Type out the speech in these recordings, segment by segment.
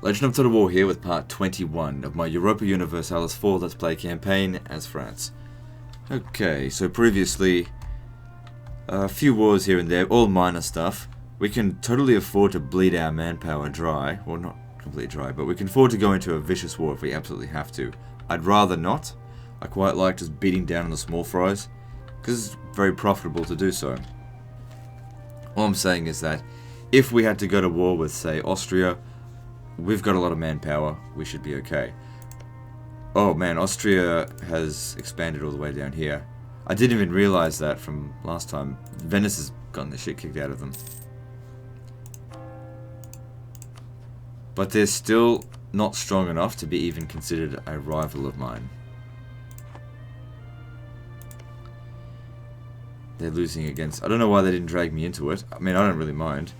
Legend of Total War here with part 21 of my Europa Universalis 4 Let's Play campaign as France. Okay, so previously, a few wars here and there, all minor stuff. We can totally afford to bleed our manpower dry, well not completely dry, but we can afford to go into a vicious war if we absolutely have to. I'd rather not. I quite like just beating down on the small fries, because it's very profitable to do so. All I'm saying is that if we had to go to war with, say, Austria, we've got a lot of manpower, we should be okay. Oh man, Austria has expanded all the way down here. I didn't even realize that from last time. Venice has gotten the shit kicked out of them. But they're still not strong enough to be even considered a rival of mine. They're losing against... I don't know why they didn't drag me into it. I mean, I don't really mind.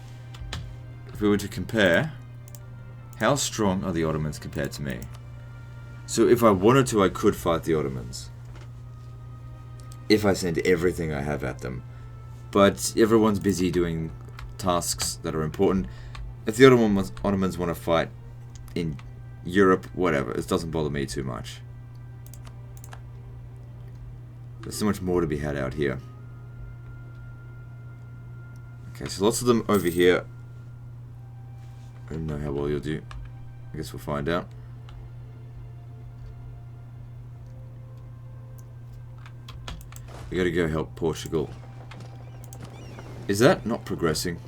If we were to compare... How strong are the Ottomans compared to me? So if I wanted to, I could fight the Ottomans. If I send everything I have at them. But everyone's busy doing tasks that are important. If the Ottomans want to fight in Europe, whatever. It doesn't bother me too much. There's so much more to be had out here. Okay, so lots of them over here. I don't know how well you'll do. I guess we'll find out. We gotta go help Portugal. Is that not progressing?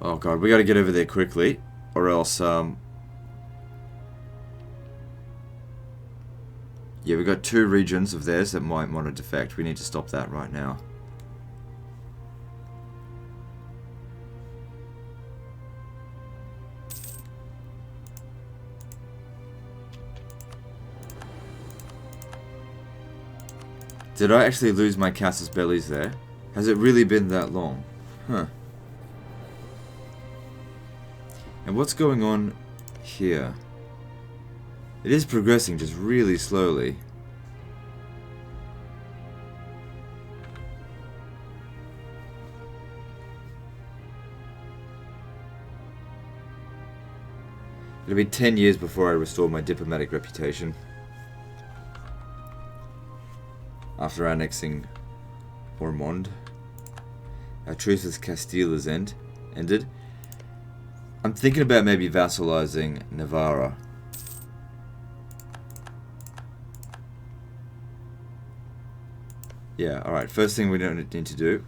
Oh god, we gotta get over there quickly, or else, yeah, we've got 2 regions of theirs that might want to defect. We need to stop that right now. Did I actually lose my casus bellis there? Has it really been that long? Huh. And what's going on here? It is progressing just really slowly. It'll be 10 years before I restore my diplomatic reputation. After annexing Ormond. Our truce with Castile is ended. I'm thinking about maybe vassalizing Navarre. Yeah, alright, first thing we don't need to do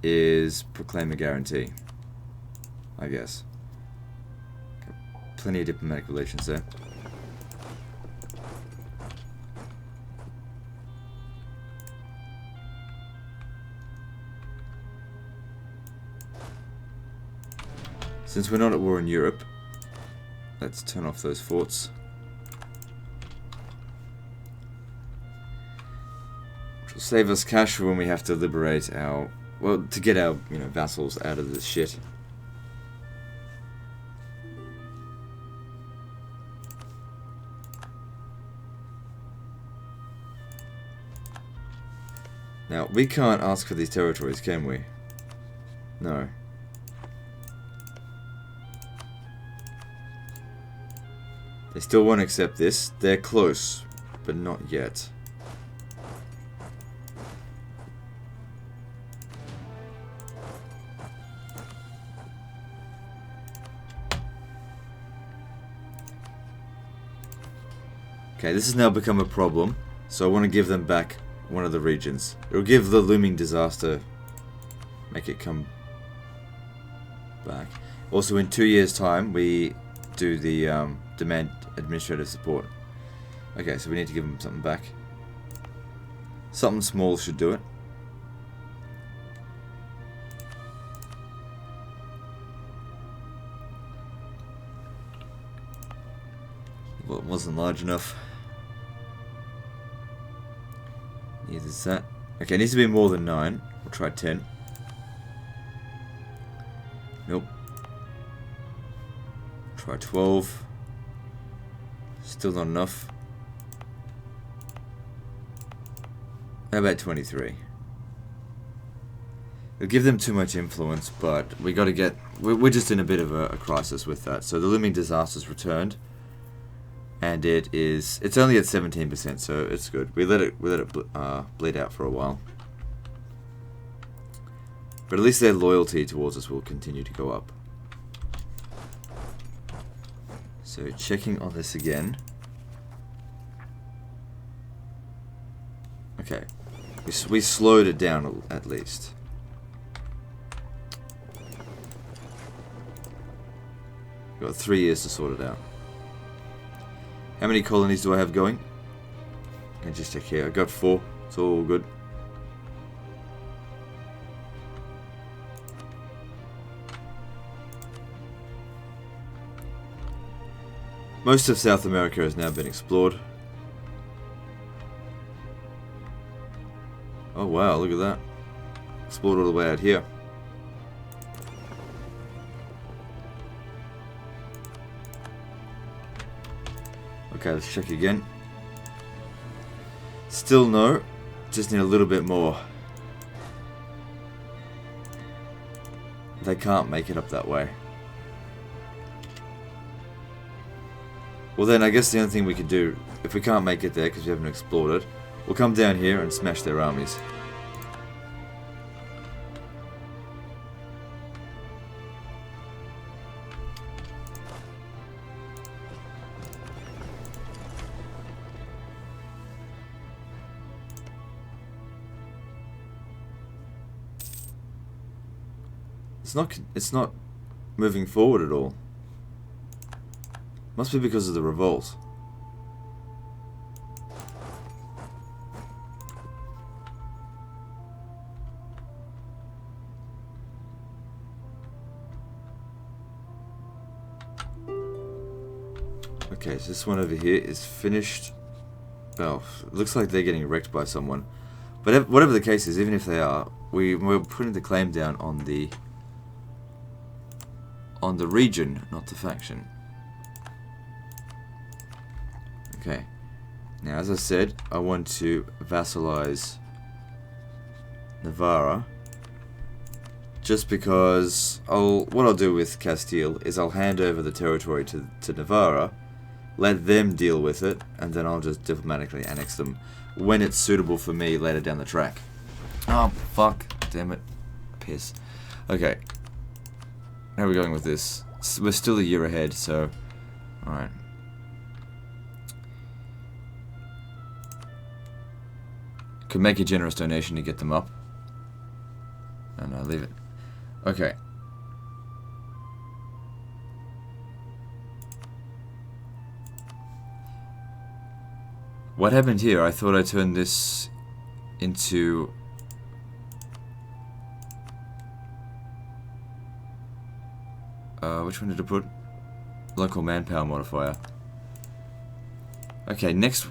is proclaim a guarantee, I guess. Plenty of diplomatic relations there. Since we're not at war in Europe, let's turn off those forts. Save us cash for when we have to liberate our... Well, to get our, vassals out of this shit. Now, we can't ask for these territories, can we? No. They still won't accept this. They're close, but not yet. Okay, this has now become a problem, so I want to give them back one of the regions. It'll give the looming disaster, make it come back. Also, in 2 years' time, we do the demand administrative support. Okay, so we need to give them something back. Something small should do it. Well, it wasn't large enough. Neither is that. Okay, it needs to be more than 9. We'll try 10. Nope. Try 12. Still not enough. How about 23? It'll give them too much influence, but we got to get... We're just in a bit of a crisis with that. So the looming disaster's returned, and it's only at 17%, so it's good. We let it bleed out for a while, but at least their loyalty towards us will continue to go up. So checking on this again. Okay, we slowed it down at least. Got 3 years to sort it out. How many colonies do I have going? I can just check here. I got 4. It's all good. Most of South America has now been explored. Oh wow, look at that. Explored all the way out here. Okay, let's check again. Still no. Just need a little bit more. They can't make it up that way. Well then, I guess the only thing we could do, if we can't make it there because we haven't explored it, we'll come down here and smash their armies. It's not moving forward at all. Must be because of the revolt. Okay, so this one over here is finished. Well, it looks like they're getting wrecked by someone. But whatever the case is, even if they are, we're putting the claim down on the region, not the faction. Okay. Now, as I said, I want to vassalize Navarre. Just because what I'll do with Castile is I'll hand over the territory to Navarre, let them deal with it, and then I'll just diplomatically annex them when it's suitable for me later down the track. Oh, fuck. Damn it. Piss. Okay. How are we going with this? We're still a year ahead, so... Alright. Could make a generous donation to get them up. No, leave it. Okay. What happened here? I thought I turned this into... which one did I put? Local manpower modifier. Okay, next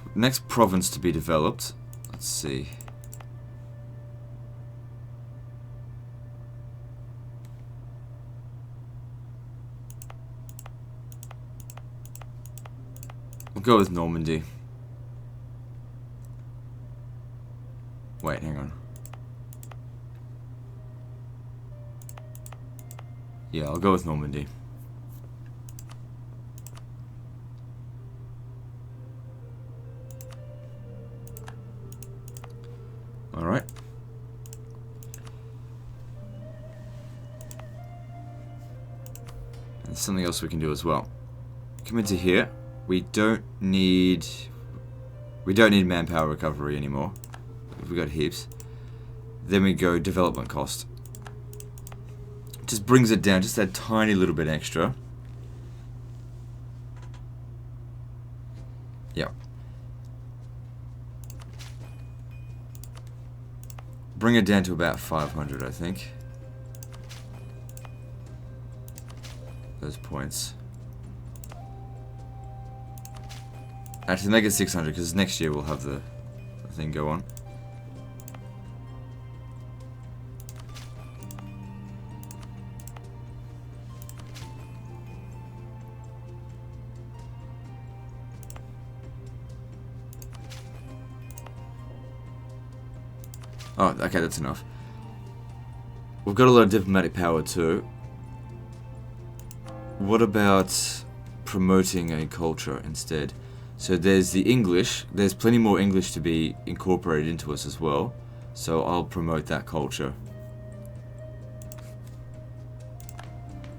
province to be developed. Let's see. We'll go with Normandy. Wait, hang on. Yeah, I'll go with Normandy. Alright. And there's something else we can do as well. Come into here. We don't need manpower recovery anymore. We've got heaps. Then we go development cost. Just brings it down just that tiny little bit extra. Yeah. Bring it down to about 500, I think. Those points. Actually, make it 600 because next year we'll have the thing go on. Oh, okay, that's enough. We've got a lot of diplomatic power too. What about promoting a culture instead? So there's the English. There's plenty more English to be incorporated into us as well. So I'll promote that culture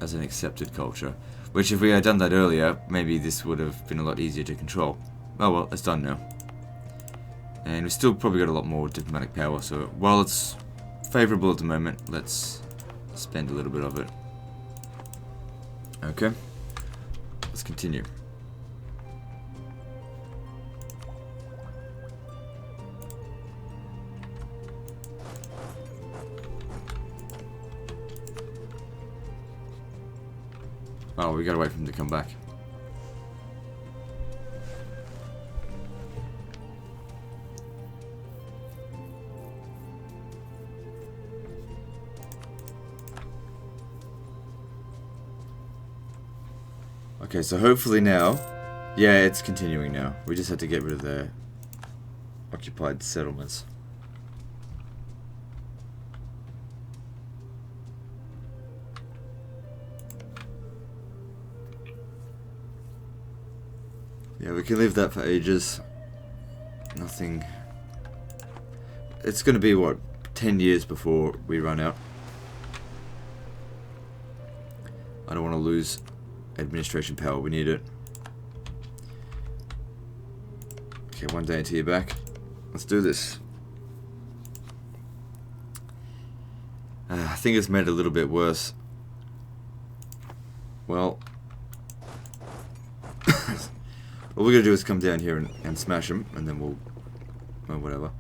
as an accepted culture. Which, if we had done that earlier, maybe this would have been a lot easier to control. Oh well, it's done now. And we've still probably got a lot more diplomatic power, so while it's favourable at the moment, let's spend a little bit of it. Okay, let's continue. Oh, we gotta wait for him to come back. Okay, so hopefully now, yeah, it's continuing now. We just had to get rid of the occupied settlements. Yeah, we can leave that for ages. Nothing. It's going to be, what, 10 years before we run out. I don't want to lose administration power, we need it. Okay, one day until you're back. Let's do this. I think it's made it a little bit worse. Well, all we're gonna do is come down here and smash them, and then well, whatever.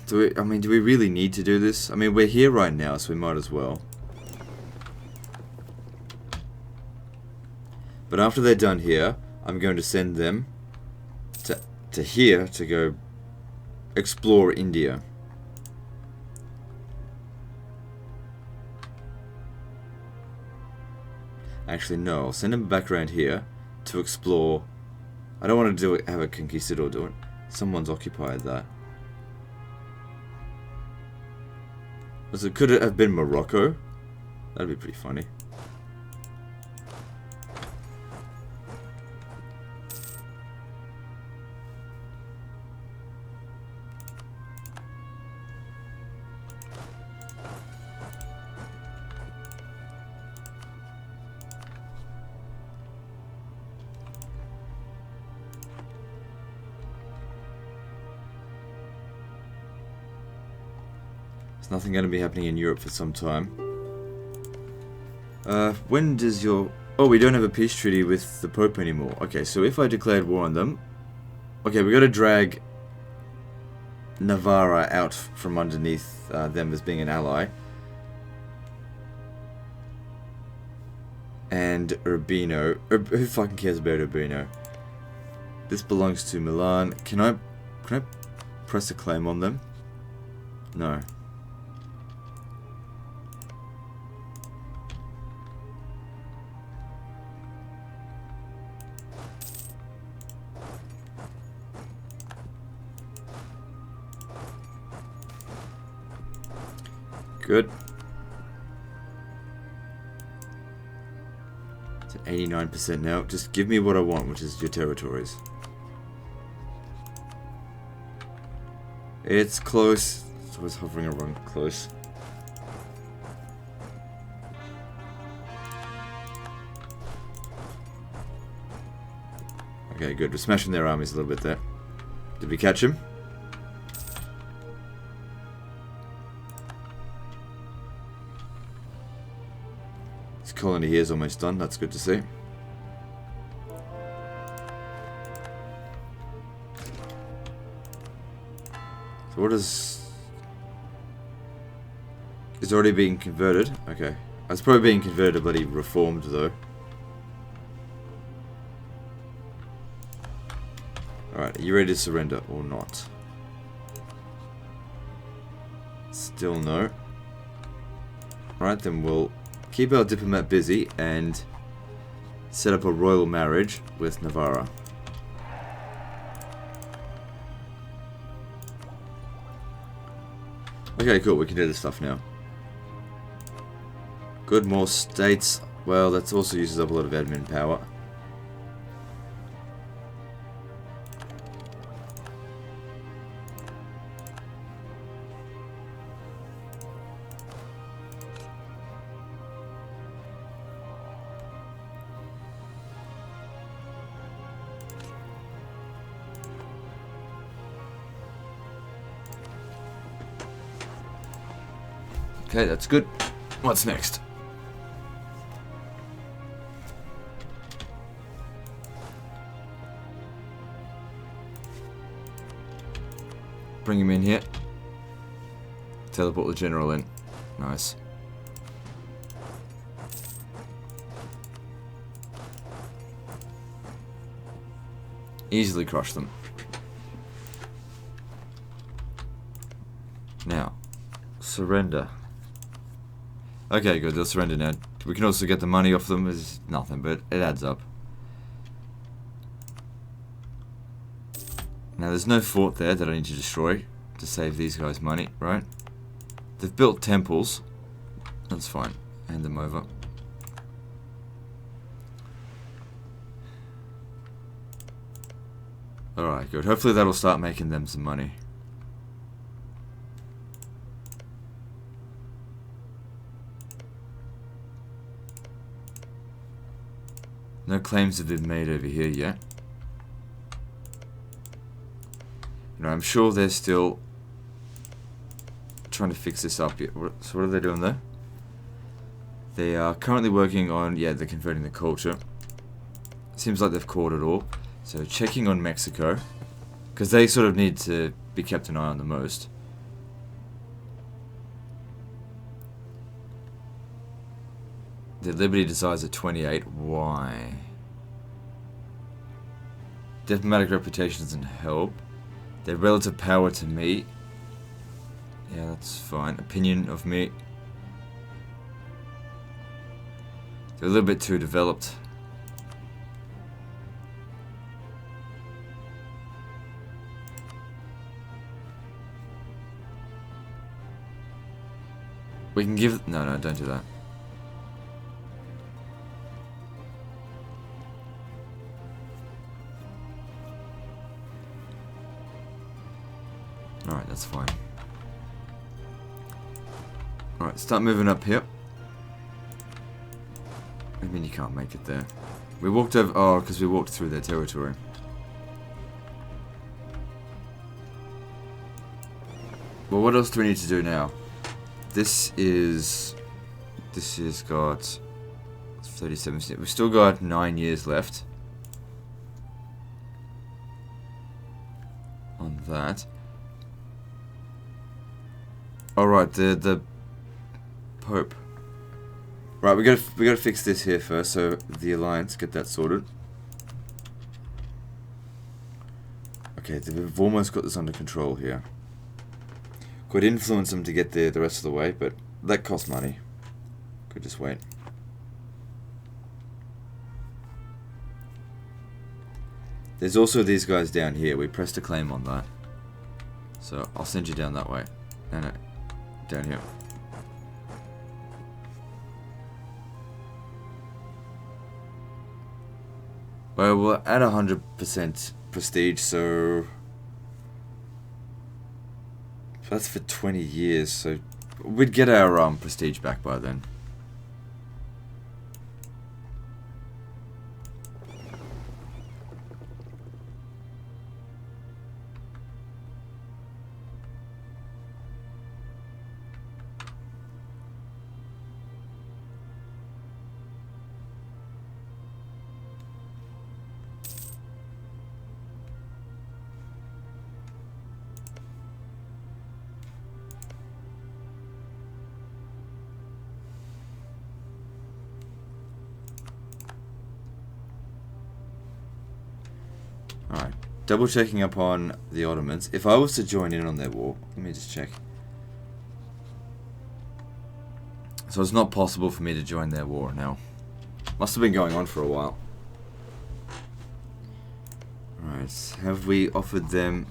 Do we really need to do this? I mean, we're here right now, so we might as well. But after they're done here, I'm going to send them to here to go explore India. Actually, no, I'll send them back around here to explore. I don't want to have a conquistador do it. Someone's occupied that. So could it have been Morocco? That'd be pretty funny. There's nothing going to be happening in Europe for some time. When does your... Oh, we don't have a peace treaty with the Pope anymore. Okay, so if I declared war on them... Okay, we got to drag Navarre out from underneath them as being an ally. And Urbino... who fucking cares about Urbino? This belongs to Milan. Can I press a claim on them? No. Good. It's at 89% now. Just give me what I want, which is your territories. It's close. It's always hovering around close. Okay, good. We're smashing their armies a little bit there. Did we catch him? This colony here is almost done. That's good to see. So what is... It's already being converted? Okay. It's probably being converted, bloody reformed though. Alright, are you ready to surrender or not? Still no. Alright, then we'll keep our diplomat busy and set up a royal marriage with Navarre. Okay, cool, we can do this stuff now. Good, more states. Well, that also uses up a lot of admin power. Okay, that's good. What's next? Bring him in here. Teleport the general in. Nice. Easily crush them. Now, surrender. Okay, good, they'll surrender now. We can also get the money off them. It's nothing, but it adds up. Now, there's no fort there that I need to destroy to save these guys money, right? They've built temples. That's fine. Hand them over. Alright, good. Hopefully that'll start making them some money. No claims have been made over here yet. You know, I'm sure they're still trying to fix this up yet. So what are they doing there? They are currently working on, yeah, they're converting the culture. Seems like they've caught it all. So checking on Mexico, because they sort of need to be kept an eye on the most. Their liberty decides at 28. Why? Diplomatic reputation doesn't help. Their relative power to me. Yeah, that's fine. Opinion of me. They're a little bit too developed. We can give... No, don't do that. Alright, that's fine. Alright, start moving up here. I mean, you can't make it there. We walked over... Oh, because we walked through their territory. Well, what else do we need to do now? This is got 37%. We've still got 9 years left on that. All right, the Pope. Right, we gotta fix this here first. So the alliance, get that sorted. Okay, we've almost got this under control here. Could influence them to get there the rest of the way, but that costs money. Could just wait. There's also these guys down here. We pressed a claim on that. So I'll send you down that way. No, down here. Well, we're at 100% prestige, so... That's for 20 years, so we'd get our prestige back by then. Alright, double checking up on the Ottomans. If I was to join in on their war, let me just check. So it's not possible for me to join their war now. Must have been going on for a while. Alright, have we offered them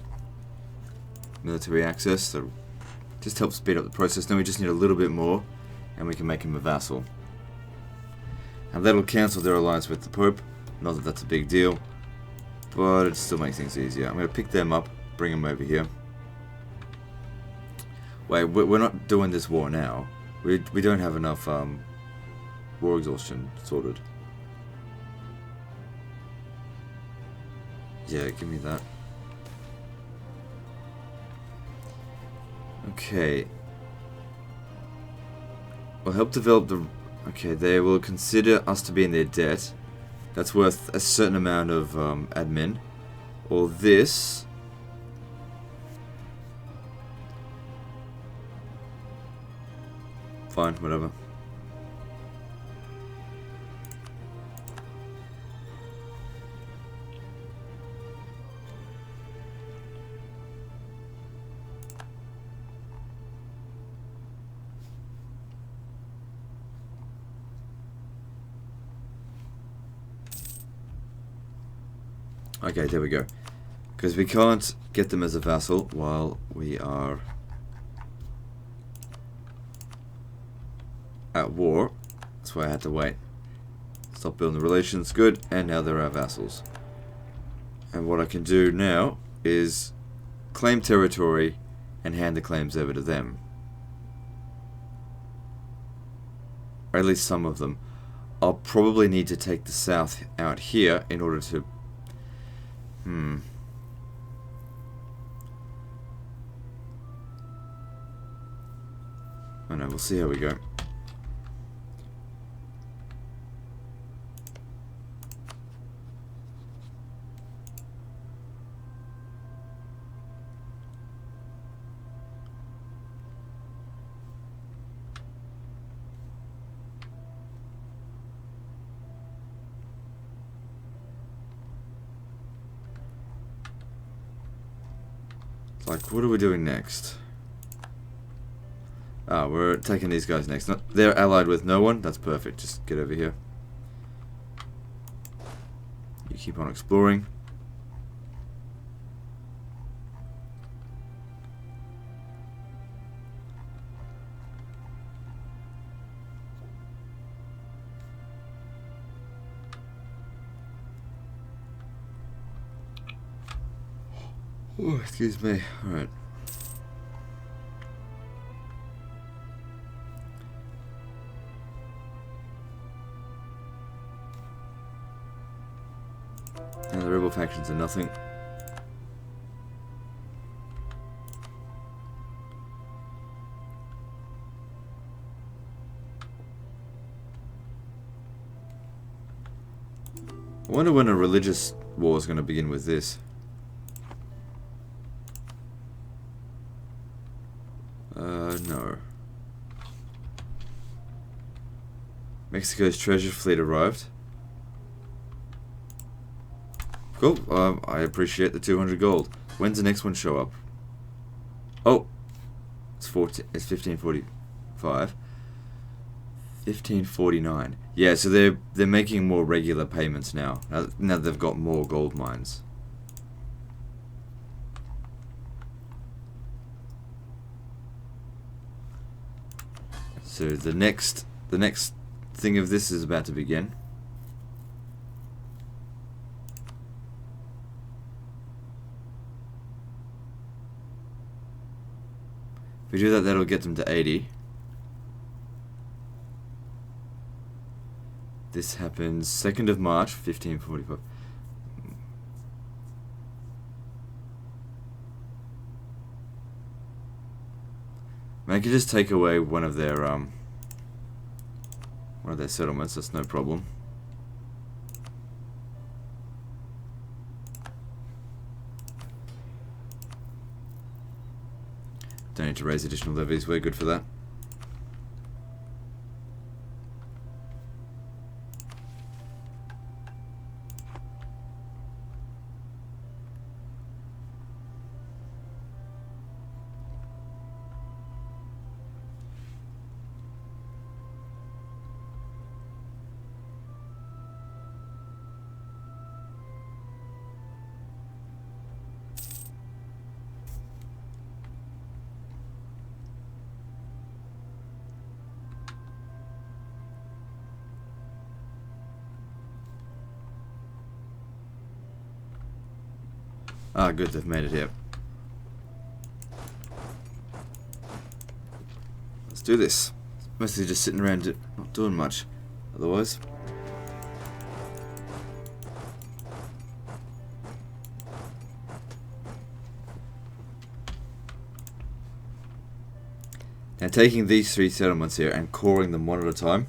military access? So just help speed up the process. Then we just need a little bit more, and we can make him a vassal. And that'll cancel their alliance with the Pope. Not that that's a big deal, but it still makes things easier. I'm going to pick them up, bring them over here. Wait, we're not doing this war now. We don't have enough war exhaustion sorted. Yeah, give me that. Okay. We'll help develop the... Okay, they will consider us to be in their debt. That's worth a certain amount of admin. Or this... Fine, whatever. Okay, there we go. Because we can't get them as a vassal while we are at war. That's why I had to wait. Stop building the relations. Good. And now they're our vassals. And what I can do now is claim territory and hand the claims over to them. Or at least some of them. I'll probably need to take the south out here in order to... I know, we'll see how we go. Like, what are we doing next? Ah, we're taking these guys next. They're allied with no one. That's perfect. Just get over here. You keep on exploring. Oh, excuse me. Alright. Now the rebel factions are nothing. I wonder when a religious war is going to begin with this. No. Mexico's treasure fleet arrived. Cool. I appreciate the 200 gold. When's the next one show up? Oh, it's 1545. 1549. Yeah, so they're making more regular payments now. Now they've got more gold mines. So the next thing of this is about to begin. If we do that, that'll get them to 80. This happens 2nd of March, 1545. I could just take away one of their settlements. That's no problem. Don't need to raise additional levies. We're good for that. Ah, good, they've made it here. Let's do this. Mostly just sitting around not doing much, otherwise. Now taking these 3 settlements here and coring them one at a time,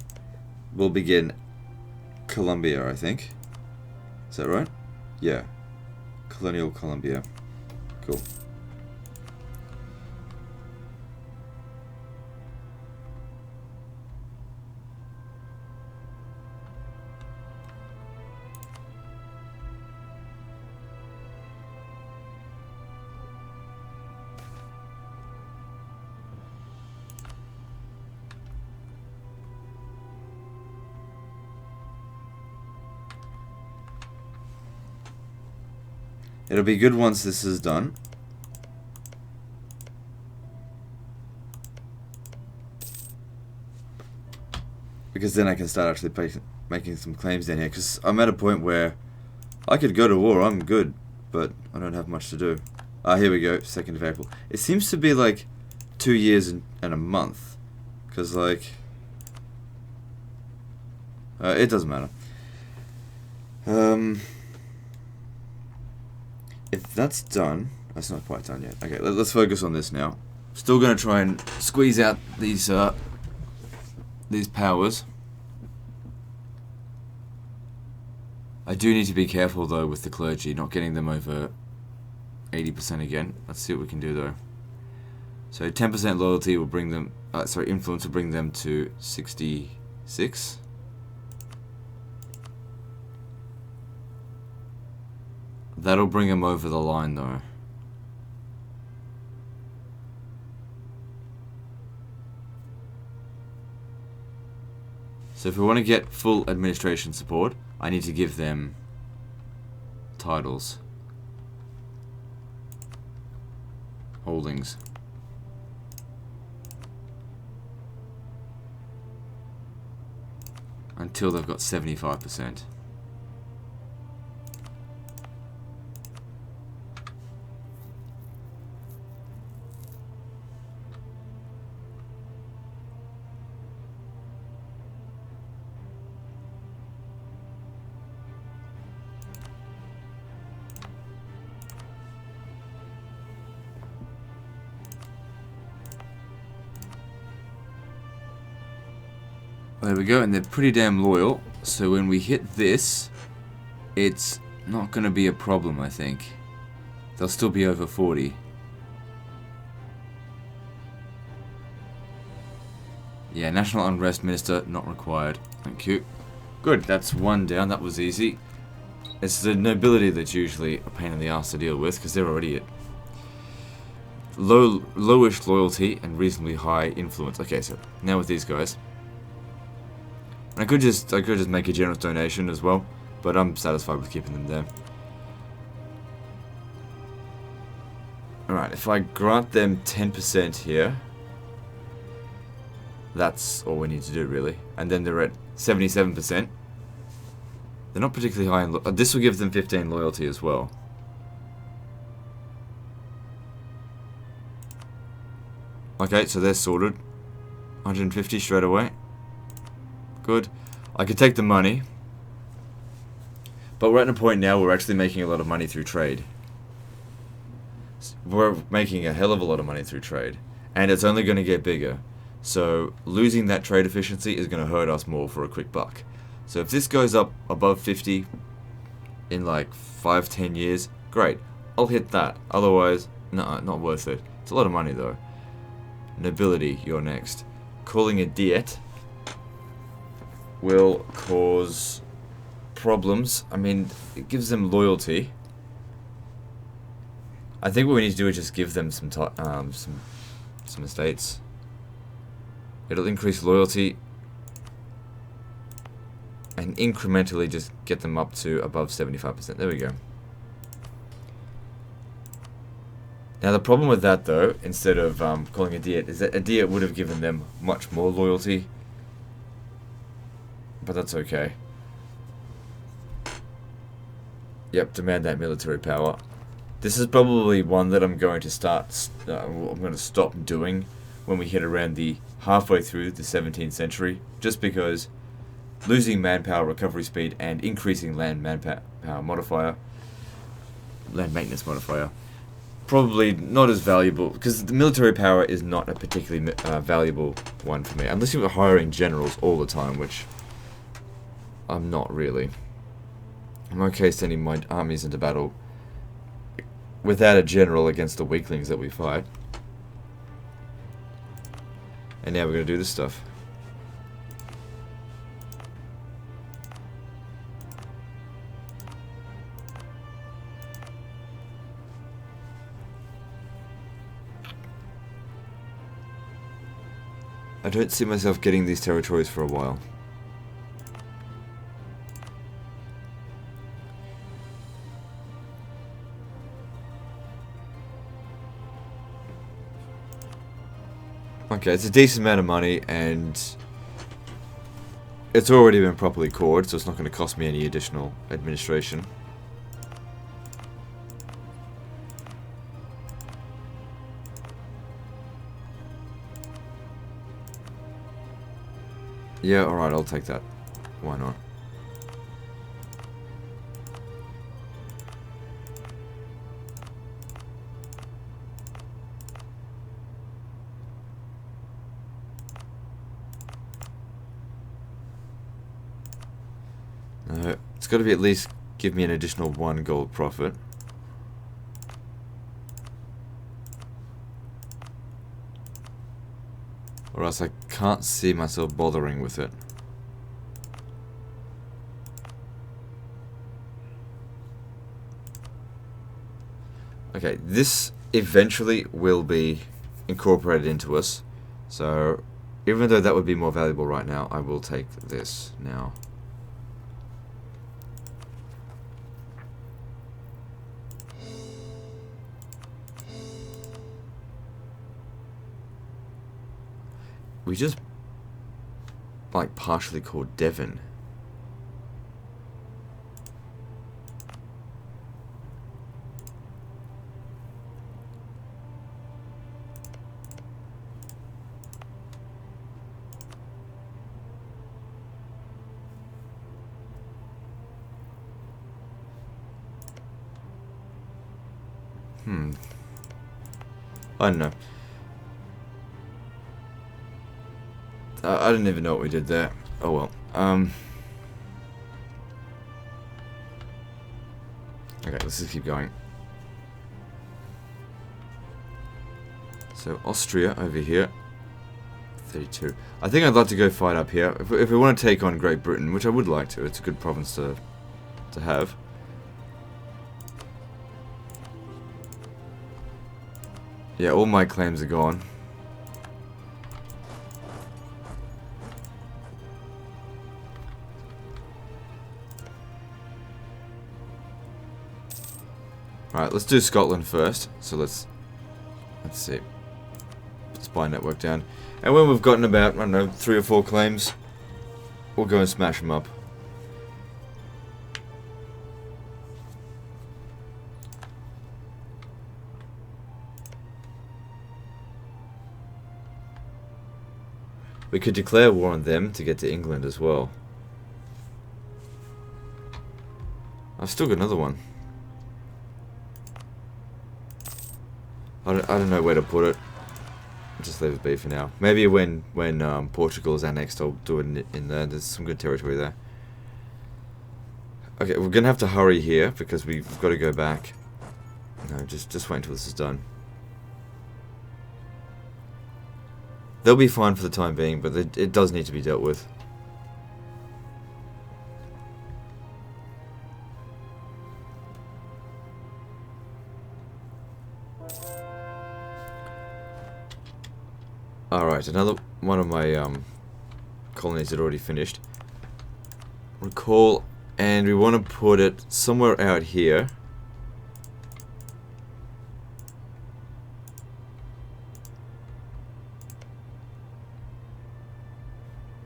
we'll begin Colombia, I think. Is that right? Yeah. Colonial Colombia. Cool. It'll be good once this is done. Because then I can start actually making some claims down here. Because I'm at a point where I could go to war, I'm good. But I don't have much to do. Ah, here we go, 2nd of April. It seems to be like 2 years and a month. Because like... it doesn't matter. If that's done, that's not quite done yet. Okay, let's focus on this now. Still going to try and squeeze out these powers. I do need to be careful though with the clergy, not getting them over 80% again. Let's see what we can do though. So 10% loyalty will bring them, influence will bring them to 66. That'll bring them over the line though. So if we want to get full administration support, I need to give them titles. Holdings. Until they've got 75%. There we go, and they're pretty damn loyal, so when we hit this, it's not going to be a problem, I think. They'll still be over 40. Yeah, National Unrest Minister, not required. Thank you. Good, that's 1 down, that was easy. It's the nobility that's usually a pain in the ass to deal with, because they're already at lowish loyalty and reasonably high influence. Okay, so now with these guys. I could just make a generous donation as well, but I'm satisfied with keeping them there. Alright, if I grant them 10% here, that's all we need to do really. And then they're at 77%. They're not particularly high in this will give them 15 loyalty as well. Okay, so they're sorted. 150 straight away. Good. I could take the money, but we're at a point now where we're actually making a lot of money through trade. We're making a hell of a lot of money through trade, and it's only going to get bigger. So losing that trade efficiency is going to hurt us more for a quick buck. So if this goes up above 50 in like 5-10 years, great. I'll hit that. Otherwise, no, not worth it. It's a lot of money though. Nobility, you're next. Calling a diet will cause problems. I mean, it gives them loyalty. I think what we need to do is just give them some estates. It'll increase loyalty and incrementally just get them up to above 75%. There we go. Now the problem with that though, instead of calling a diet, is that a diet would have given them much more loyalty. But that's okay. Yep, demand that military power. This is probably one that I'm going to I'm going to stop doing when we hit around the halfway through the 17th century, just because losing manpower recovery speed and increasing land manpower modifier, land maintenance modifier, probably not as valuable, because the military power is not a particularly valuable one for me, unless you're hiring generals all the time, which I'm not really. I'm okay sending my armies into battle without a general against the weaklings that we fight. And now we're going to do this stuff. I don't see myself getting these territories for a while. Okay, it's a decent amount of money, and it's already been properly cored, so it's not going to cost me any additional administration. Yeah, alright, I'll take that. Why not? It's got to be at least give me an additional 1 gold profit. Or else I can't see myself bothering with it. Okay, this eventually will be incorporated into us. So, even though that would be more valuable right now, I will take this now. We just, like, partially called Devon. I don't know. I didn't even know what we did there. Oh well. Okay, let's just keep going. So Austria over here, 32. I think I'd like to go fight up here. If we want to take on Great Britain, which I would like to, it's a good province to have. Yeah, all my claims are gone. Alright, let's do Scotland first. So let's see. Spy network down. And when we've gotten about, I don't know, 3 or 4 claims, we'll go and smash them up. We could declare war on them to get to England as well. I've still got another one. I don't know where to put it. I'll just leave it be for now. Maybe when Portugal is annexed, I'll do it in there. There's some good territory there. Okay, we're gonna have to hurry here because we've got to go back. No, just wait until this is done. They'll be fine for the time being, but it does need to be dealt with. Alright, another one of my colonies had already finished. Recall, and we want to put it somewhere out here.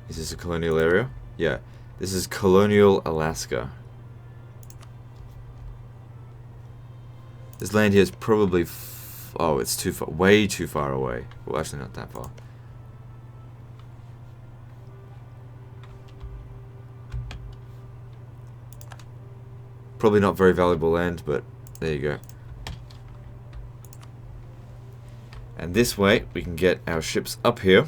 Is this a colonial area? Yeah, this is Colonial Alaska. This land here is probably... oh, it's too far. Way too far away. Well, actually not that far. Probably not very valuable land, but there you go. And this way, we can get our ships up here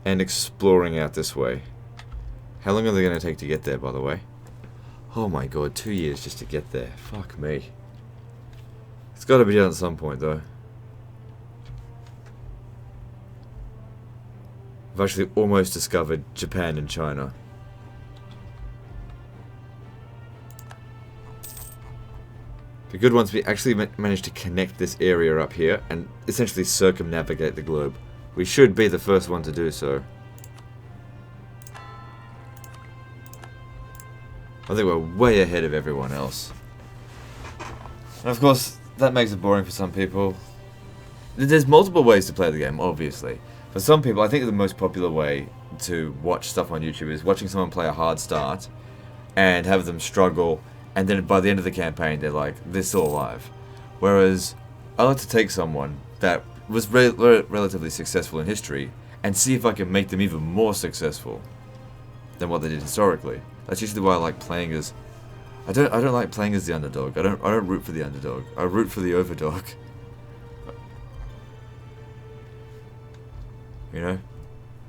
and exploring out this way. How long are they going to take to get there, by the way? Oh my god, 2 years just to get there. Fuck me. It's got to be done at some point, though. I've actually almost discovered Japan and China. The good ones, we actually managed to connect this area up here and essentially circumnavigate the globe. We should be the first one to do so. I think we're way ahead of everyone else. And of course, that makes it boring for some people. There's multiple ways to play the game, obviously. For some people, I think the most popular way to watch stuff on YouTube is watching someone play a hard start and have them struggle, and then by the end of the campaign, they're like, they're still alive. Whereas, I like to take someone that was relatively successful in history and see if I can make them even more successful than what they did historically. That's usually why I like playing as... I don't like playing as the underdog. I don't root for the underdog. I root for the overdog. You know?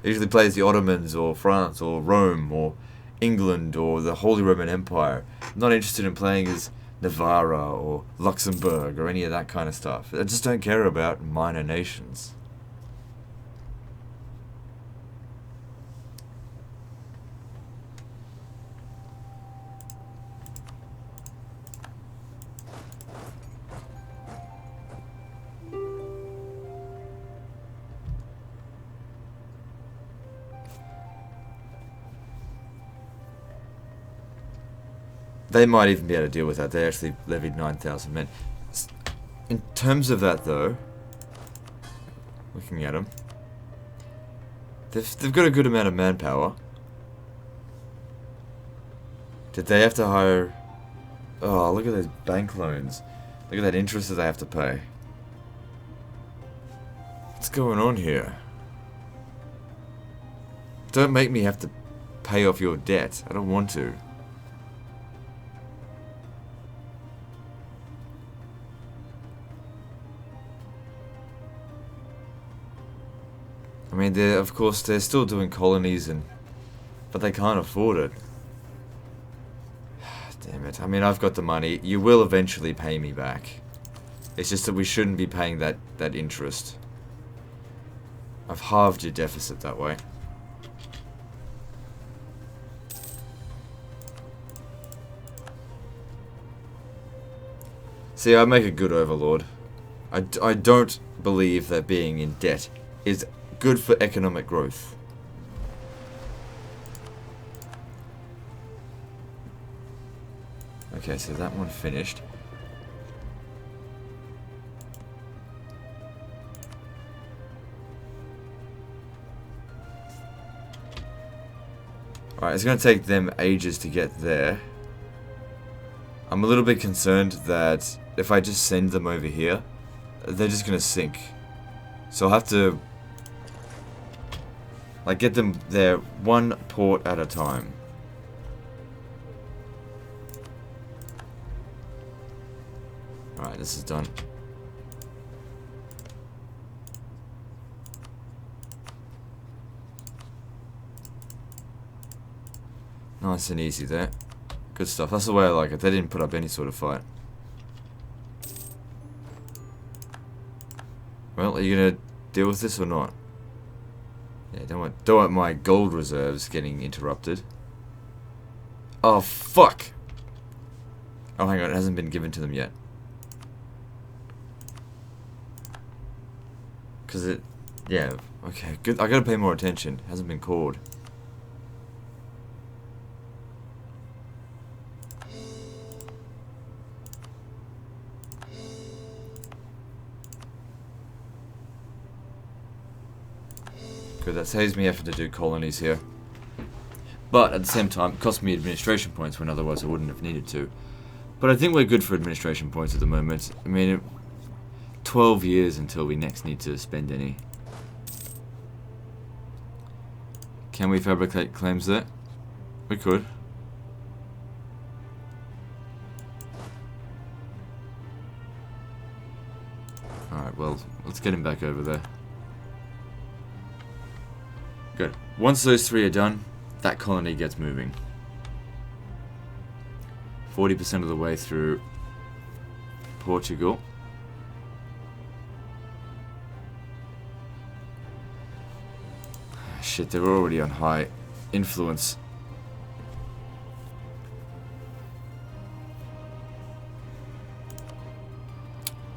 I usually play as the Ottomans or France or Rome or England or the Holy Roman Empire. I'm not interested in playing as Navarre or Luxembourg or any of that kind of stuff. I just don't care about minor nations. They might even be able to deal with that. They actually levied 9,000 men. In terms of that, though, looking at them, they've got a good amount of manpower. Did they have to hire... oh, look at those bank loans. Look at that interest that they have to pay. What's going on here? Don't make me have to pay off your debt. I don't want to. I mean, of course, they're still doing colonies, but they can't afford it. Damn it. I mean, I've got the money. You will eventually pay me back. It's just that we shouldn't be paying that interest. I've halved your deficit that way. See, I make a good overlord. I don't believe that being in debt is good for economic growth. Okay, so that one finished. Alright, it's going to take them ages to get there. I'm a little bit concerned that if I just send them over here, they're just going to sink. So I'll have to get them there one port at a time. Alright, this is done. Nice and easy there. Good stuff. That's the way I like it. They didn't put up any sort of fight. Well, are you gonna deal with this or not? Yeah, don't want my gold reserves getting interrupted. Oh, fuck! Oh, hang on, it hasn't been given to them yet. Cause it... yeah, okay, good. I gotta pay more attention. It hasn't been called. Good, that saves me having to do colonies here. But at the same time, it cost me administration points when otherwise I wouldn't have needed to. But I think we're good for administration points at the moment. I mean, 12 years until we next need to spend any. Can we fabricate claims there? We could. Alright, well, let's get him back over there. Good. Once those 3 are done, that colony gets moving. 40% of the way through Portugal. Shit, they're already on high influence.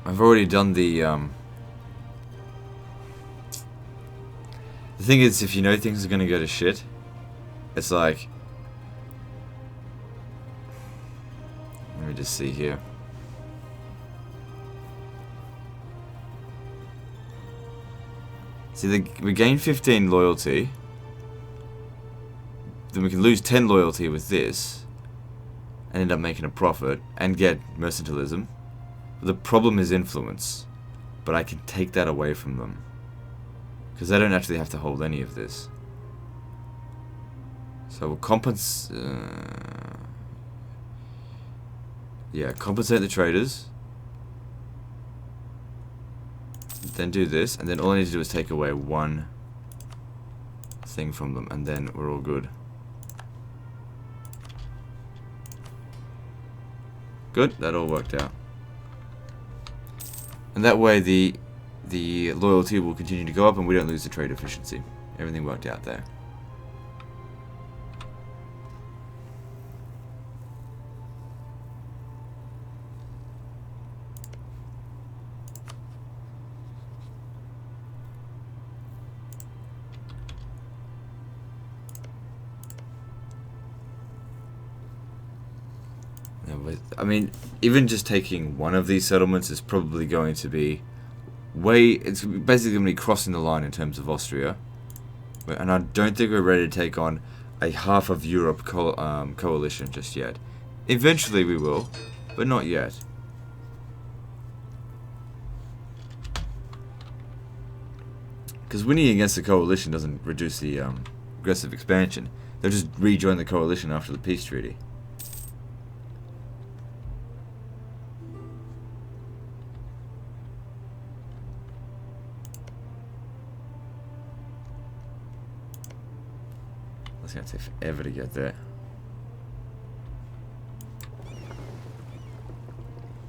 I've already done the thing is, if you know things are gonna go to shit, it's like, let me just see here. See, we gain 15 loyalty, then we can lose 10 loyalty with this, and end up making a profit, and get mercantilism. The problem is influence, but I can take that away from them, because they don't actually have to hold any of this. So we'll compensate the traders, then do this, and then all I need to do is take away one thing from them, and then we're all good. Good, that all worked out. And that way the loyalty will continue to go up and we don't lose the trade efficiency. Everything worked out there. I mean, even just taking one of these settlements is probably going to be it's basically going to be crossing the line in terms of Austria. And I don't think we're ready to take on a half of Europe coalition just yet. Eventually we will, but not yet. Because winning against the coalition doesn't reduce the aggressive expansion. They'll just rejoin the coalition after the peace treaty. It's going to take forever to get there.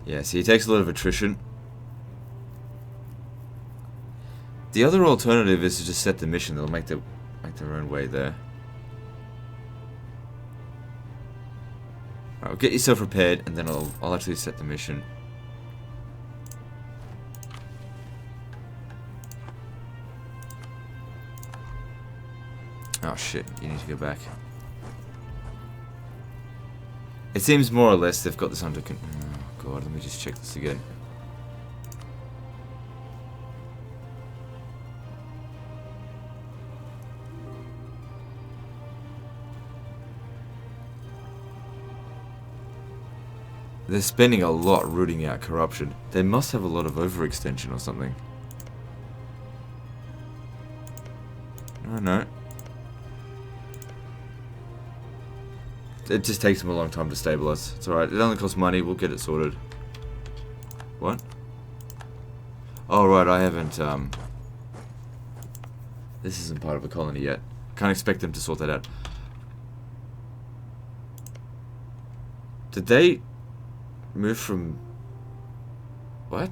Yeah, see, it takes a lot of attrition. The other alternative is to just set the mission. They'll make their own way there. Alright, get yourself prepared, and then I'll actually set the mission. Oh shit, you need to go back. It seems more or less they've got this under control. Oh god, let me just check this again. They're spending a lot rooting out corruption. They must have a lot of overextension or something. Oh no. It just takes them a long time to stabilize. It's alright. It only costs money. We'll get it sorted. What? Oh, right. I haven't, this isn't part of a colony yet. Can't expect them to sort that out. Did they move from... What?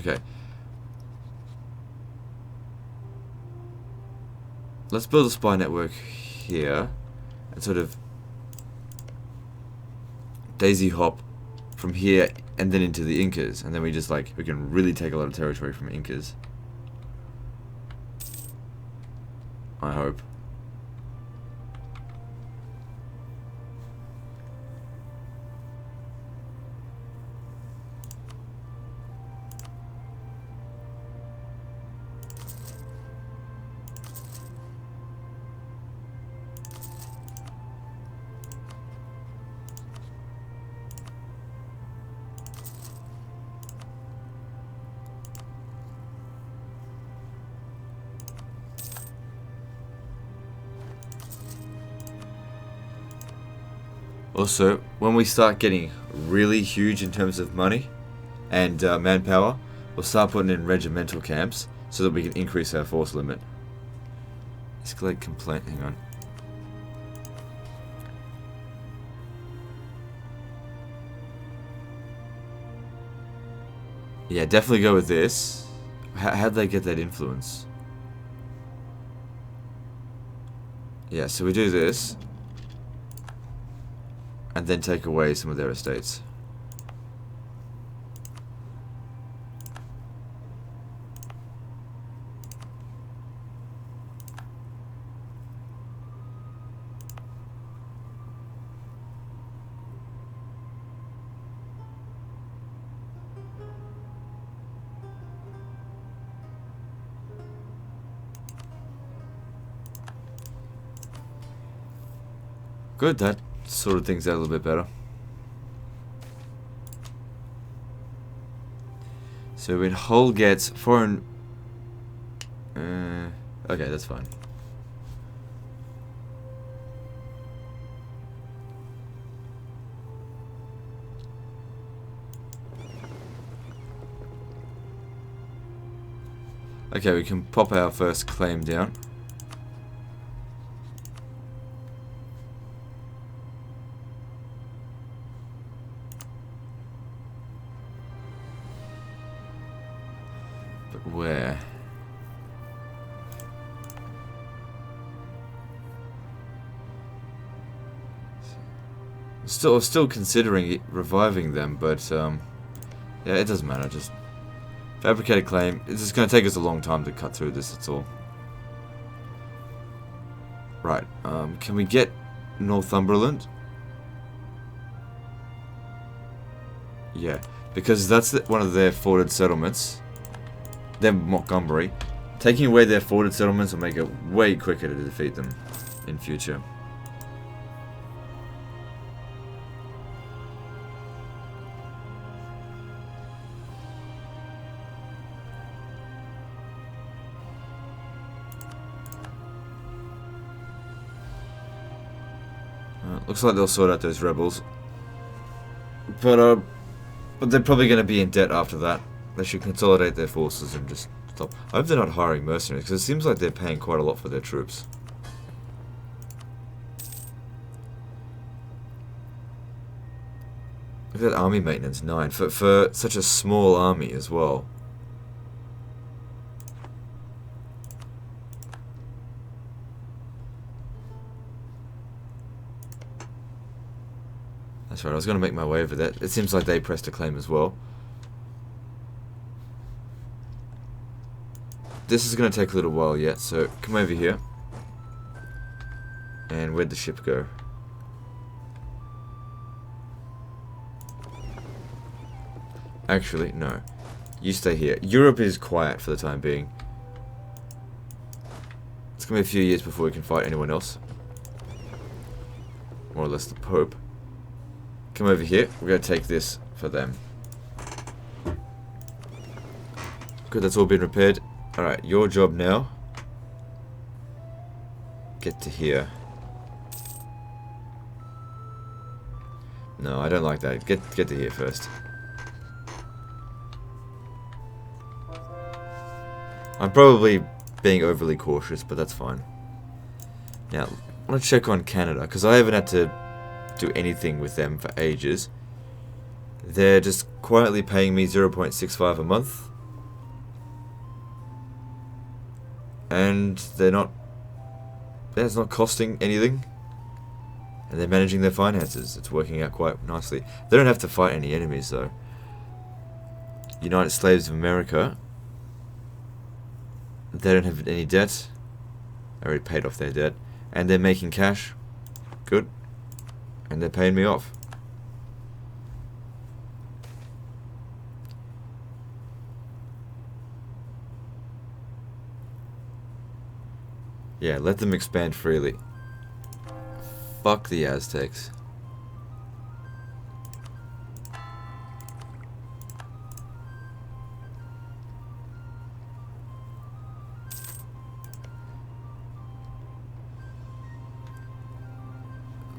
Okay. Let's build a spy network here. And sort of daisy hop from here and then into the Incas, and then we just we can really take a lot of territory from Incas. I hope. Also, when we start getting really huge in terms of money and manpower, we'll start putting in regimental camps so that we can increase our force limit. Escalate complaint, hang on. Yeah, definitely go with this. How'd they get that influence? Yeah, so we do this. And then take away some of their estates. Good, that sorted things out a little bit better. So when Hull gets foreign... okay, that's fine. Okay, we can pop our first claim down. But where? Still considering reviving them, but yeah, it doesn't matter. Just fabricated claim. It's just going to take us a long time to cut through this. That's all. Right. Can we get Northumberland? Yeah, because that's one of their forwarded settlements. Then Montgomery. Taking away their forwarded settlements will make it way quicker to defeat them in future. Looks like they'll sort out those rebels. But they're probably going to be in debt after that. They should consolidate their forces and just stop. I hope they're not hiring mercenaries, because it seems like they're paying quite a lot for their troops. Look at that army maintenance, 9. For such a small army as well. That's right, I was going to make my way over that. It seems like they pressed a claim as well. This is going to take a little while yet, so come over here. And where'd the ship go? Actually, no. You stay here. Europe is quiet for the time being. It's going to be a few years before we can fight anyone else. More or less the Pope. Come over here. We're going to take this for them. Good, that's all been repaired. Alright, your job now. Get to here. No, I don't like that. Get to here first. I'm probably being overly cautious, but that's fine. Now, I want to check on Canada, because I haven't had to do anything with them for ages. They're just quietly paying me 0.65 a month. And it's not costing anything. And they're managing their finances. It's working out quite nicely. They don't have to fight any enemies, though. United Slaves of America. They don't have any debt. I already paid off their debt. And they're making cash. Good. And they're paying me off. Yeah, let them expand freely. Fuck the Aztecs.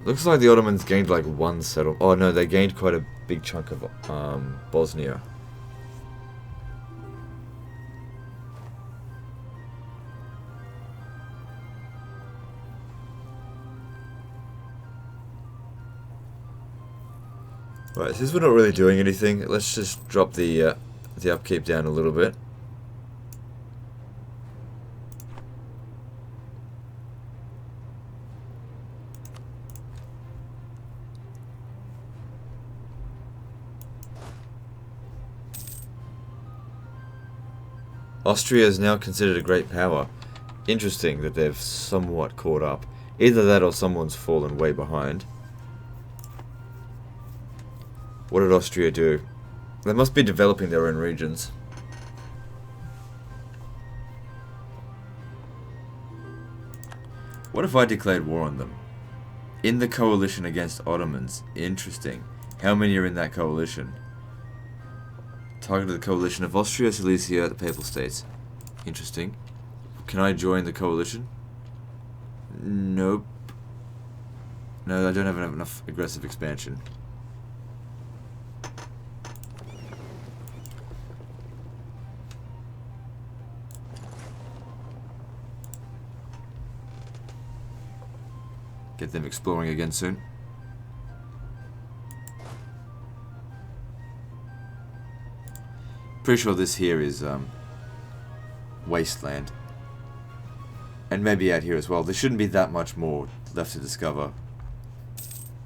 Looks like the Ottomans gained like one settlement. Oh no, they gained quite a big chunk of Bosnia. Right, since we're not really doing anything, let's just drop the upkeep down a little bit. Austria is now considered a great power. Interesting that they've somewhat caught up. Either that or someone's fallen way behind. What did Austria do? They must be developing their own regions. What if I declared war on them? In the coalition against Ottomans. Interesting. How many are in that coalition? Target of the coalition of Austria, Silesia, the Papal States. Interesting. Can I join the coalition? Nope. No, I don't have enough aggressive expansion. Get them exploring again soon. Pretty sure this here is wasteland. And maybe out here as well. There shouldn't be that much more left to discover.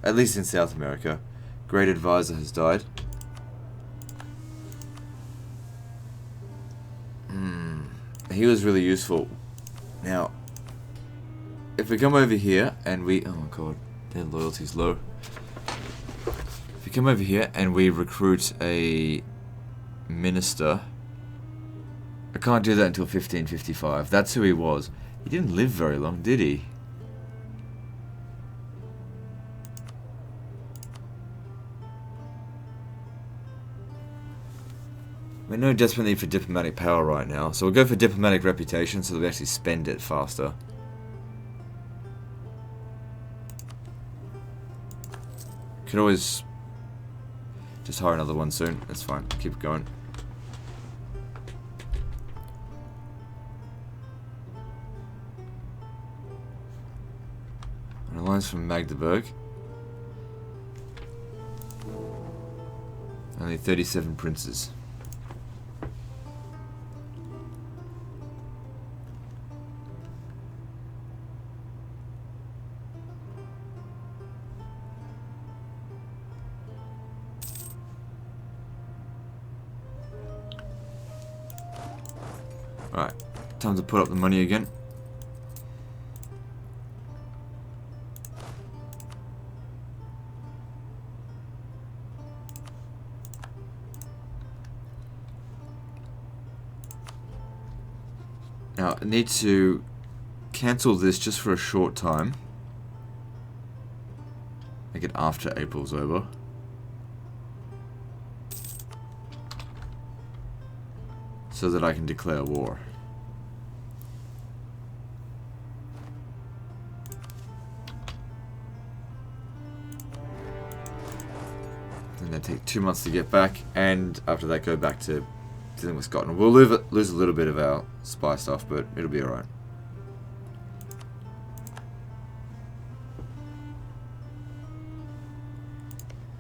At least in South America. Great Advisor has died. He was really useful. Now, if we come over here and we... Oh my god, their loyalty's low. If we come over here and we recruit a minister... I can't do that until 1555. That's who he was. He didn't live very long, did he? We're no desperate need for diplomatic power right now, so we'll go for diplomatic reputation so that we actually spend it faster. Could always just hire another one soon. That's fine. Keep it going. An alliance from Magdeburg. Only 37 princes. Alright, time to put up the money again. Now, I need to cancel this just for a short time. Make it after April's over. So that I can declare war. And then take 2 months to get back, and after that go back to dealing with Scotland. We'll lose a little bit of our spy stuff, but it'll be alright.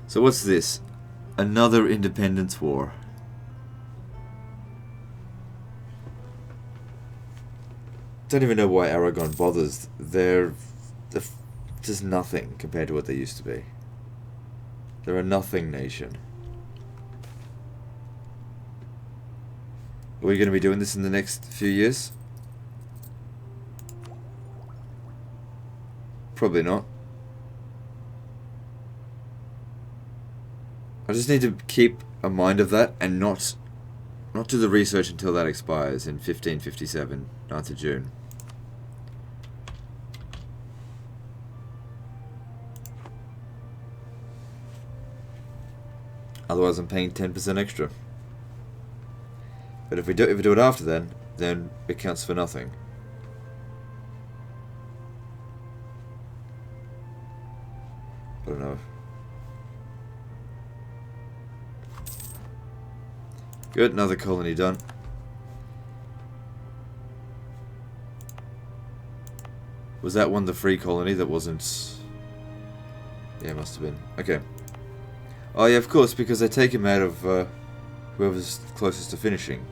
So what's this? Another independence war. Don't even know why Aragon bothers. They're just nothing compared to what they used to be. They're a nothing nation. Are we going to be doing this in the next few years? Probably not. I just need to keep a mind of that and not do the research until that expires in 1557, 9th of June. Otherwise I'm paying 10% extra. But if we do it after then it counts for nothing. I don't know. Good, another colony done. Was that one the free colony that wasn't... Yeah, it must have been. Okay. Oh yeah, of course, because they take him out of whoever's closest to finishing.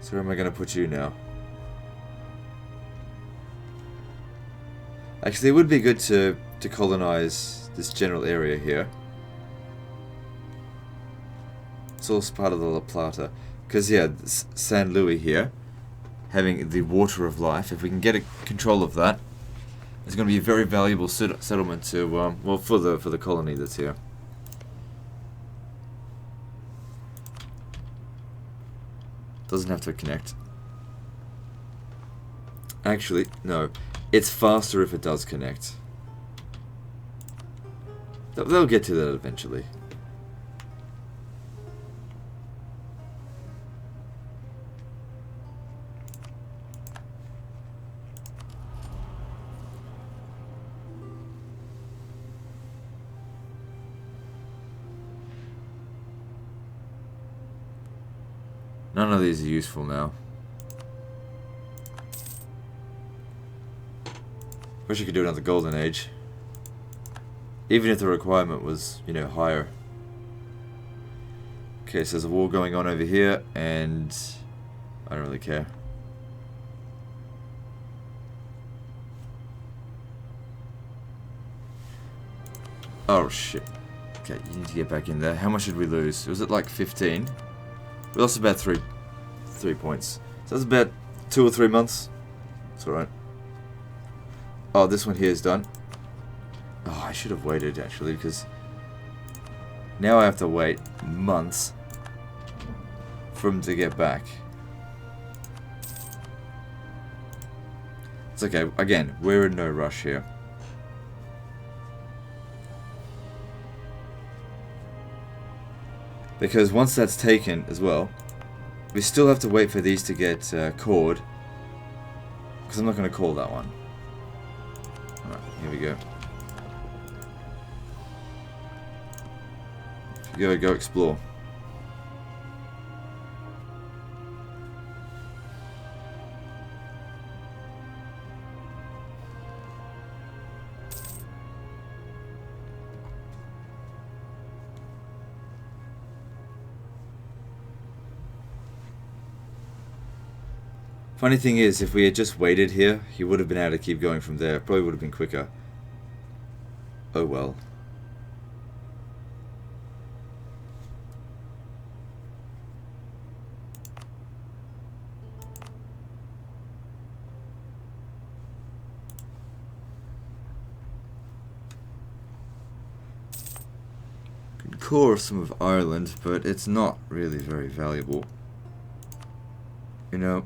So where am I going to put you now? Actually, it would be good to colonize this general area here. It's all part of the La Plata. Because, yeah, San Luis here, having the water of life, if we can get control of that, it's going to be a very valuable settlement to, well, for the colony that's here. Doesn't have to connect. Actually, no. It's faster if it does connect. They'll get to that eventually. None of these are useful now. Wish I could do another golden age. Even if the requirement was, you know, higher. Okay, so there's a war going on over here, and I don't really care. Oh shit. Okay, you need to get back in there. How much did we lose? Was it like 15? We lost about 3 points. So that's about 2 or 3 months. It's alright. Oh, this one here is done. Oh, I should have waited actually, because now I have to wait months for him to get back. It's okay. Again, we're in no rush here. Because once that's taken as well, we still have to wait for these to get cored. Because I'm not going to call that one. Alright, here we go. Go explore. Funny thing is, if we had just waited here, he would have been able to keep going from there. Probably would have been quicker. Oh well. Could core some of Ireland, but it's not really very valuable. You know,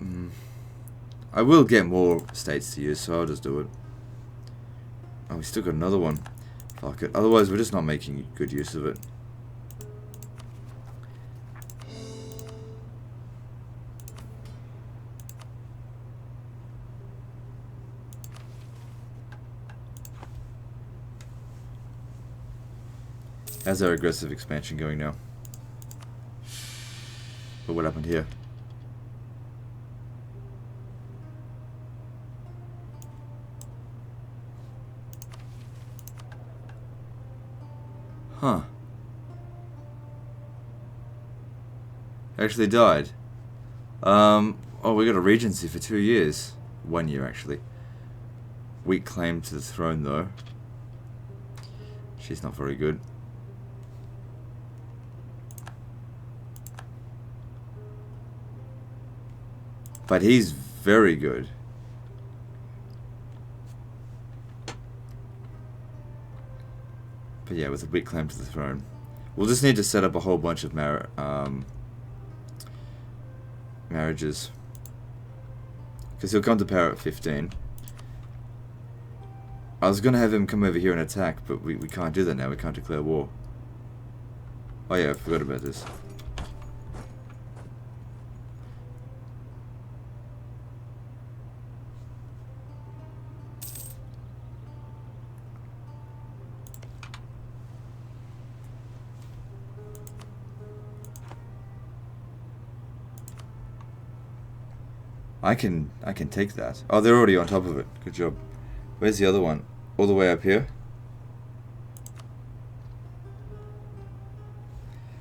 I will get more states to use, so I'll just do it. Oh, we still got another one. Fuck it. Otherwise, we're just not making good use of it. How's our aggressive expansion going now? But what happened here? Huh. Actually died. Oh, we got a regency for 2 years. 1 year, actually. Weak claim to the throne, though. She's not very good. But he's very good. But yeah, with a weak claim to the throne. We'll just need to set up a whole bunch of marriages. Because he'll come to power at 15. I was going to have him come over here and attack, but we can't do that now. We can't declare war. Oh yeah, I forgot about this. I can take that. Oh, they're already on top of it. Good job. Where's the other one? All the way up here?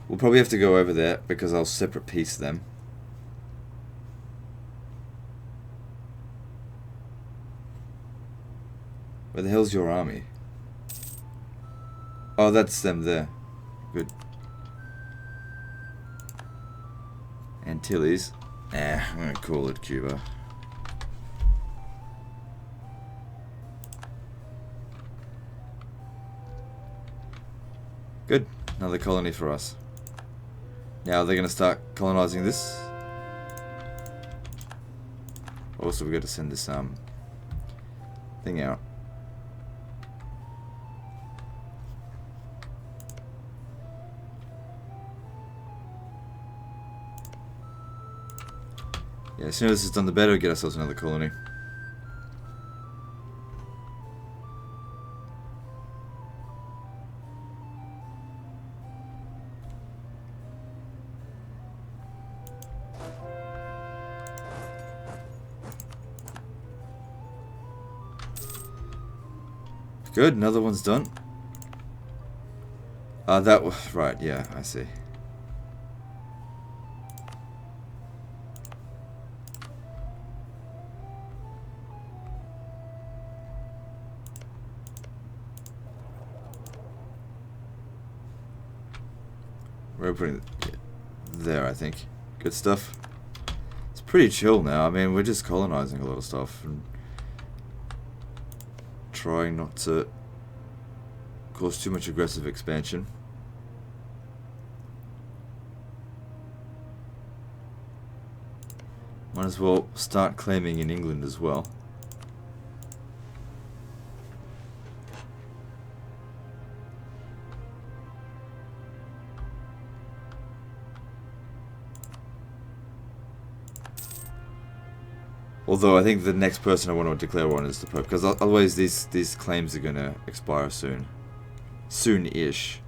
We'll probably have to go over there because I'll separate piece them. Where the hell's your army? Oh, that's them there. Good. Antilles. I'm gonna call it Cuba. Good. Another colony for us. Now they're gonna start colonizing this. Also, we got to send this thing out. Yeah, as soon as this is done, the better we get ourselves another colony. Good, another one's done. That was right, yeah, I see. We're putting it there, I think. Good stuff. It's pretty chill now. I mean, we're just colonizing a lot of stuff and trying not to cause too much aggressive expansion. Might as well start claiming in England as well. Although I think the next person I want to declare on is the Pope, because otherwise these claims are going to expire soon. Soon-ish.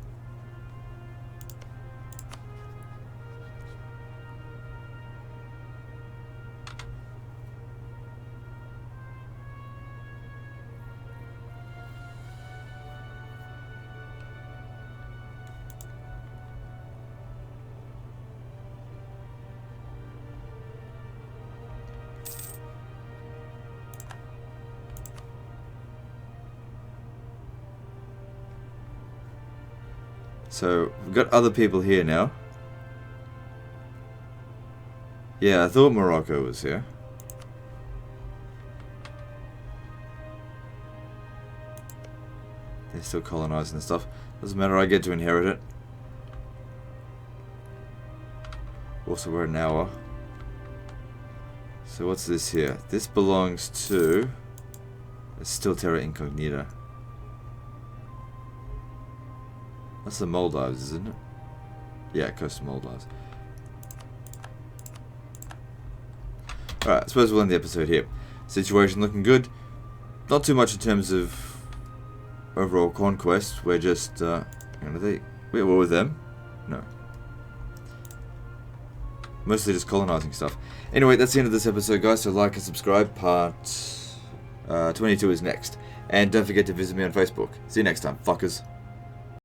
So, we've got other people here now. Yeah, I thought Morocco was here. They're still colonizing and stuff. Doesn't matter, I get to inherit it. Also, we're an hour. So what's this here? This belongs to... It's still Terra Incognita. That's the Maldives, isn't it? Yeah, coast of Maldives. Alright, I suppose we'll end the episode here. Situation looking good. Not too much in terms of overall conquest. We're just, we're war with them? No. Mostly just colonizing stuff. Anyway, that's the end of this episode, guys. So like and subscribe. Part 22 is next. And don't forget to visit me on Facebook. See you next time, fuckers.